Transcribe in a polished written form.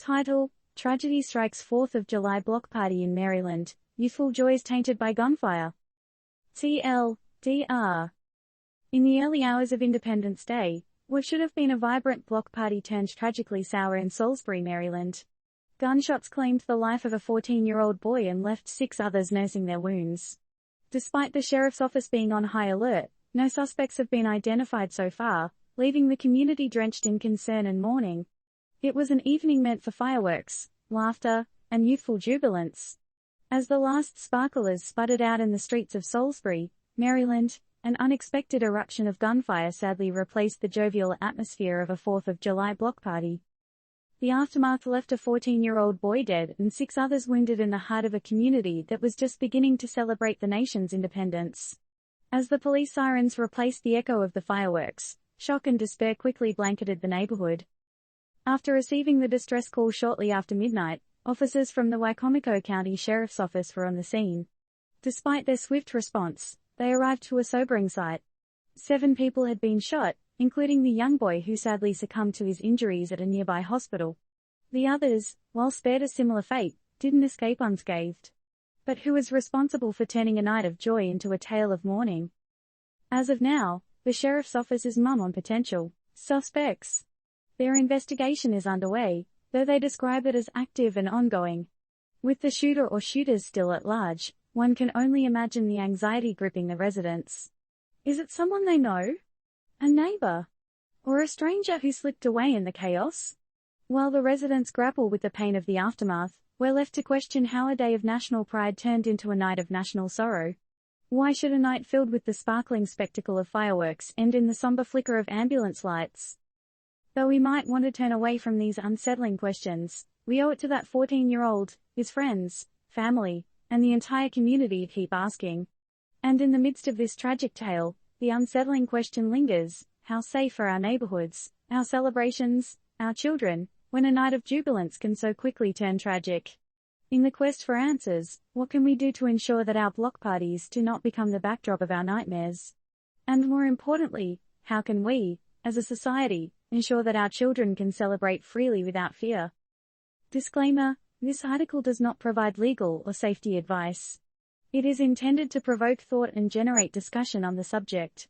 Title: Tragedy strikes 4th of July block party in Maryland. Youthful joys tainted by gunfire. TLDR. In the early hours of Independence Day, what should have been a vibrant block party turned tragically sour in Salisbury, Maryland. Gunshots claimed the life of a 14-year-old boy and left 6 others nursing their wounds. Despite the sheriff's office being on high alert, no suspects have been identified so far, leaving the community drenched in concern and mourning. It was an evening meant for fireworks, laughter, and youthful jubilance. As the last sparklers sputtered out in the streets of Salisbury, Maryland, an unexpected eruption of gunfire sadly replaced the jovial atmosphere of a 4th of July block party. The aftermath left a 14-year-old boy dead and 6 others wounded in the heart of a community that was just beginning to celebrate the nation's independence. As the police sirens replaced the echo of the fireworks, shock and despair quickly blanketed the neighborhood. After receiving the distress call shortly after midnight, officers from the Wicomico County Sheriff's Office were on the scene. Despite their swift response, they arrived to a sobering sight. 7 people had been shot, including the young boy who sadly succumbed to his injuries at a nearby hospital. The others, while spared a similar fate, didn't escape unscathed. But who was responsible for turning a night of joy into a tale of mourning? As of now, the sheriff's office is mum on potential suspects. Their investigation is underway, though they describe it as active and ongoing. With the shooter or shooters still at large, one can only imagine the anxiety gripping the residents. Is it someone they know? A neighbor? Or a stranger who slipped away in the chaos? While the residents grapple with the pain of the aftermath, we're left to question how a day of national pride turned into a night of national sorrow. Why should a night filled with the sparkling spectacle of fireworks end in the somber flicker of ambulance lights? Though we might want to turn away from these unsettling questions, we owe it to that 14-year-old, his friends, family, and the entire community to keep asking. And in the midst of this tragic tale, the unsettling question lingers: how safe are our neighborhoods, our celebrations, our children, when a night of jubilance can so quickly turn tragic? In the quest for answers, what can we do to ensure that our block parties do not become the backdrop of our nightmares? And more importantly, how can we, as a society, ensure that our children can celebrate freely without fear? Disclaimer: this article does not provide legal or safety advice. It is intended to provoke thought and generate discussion on the subject.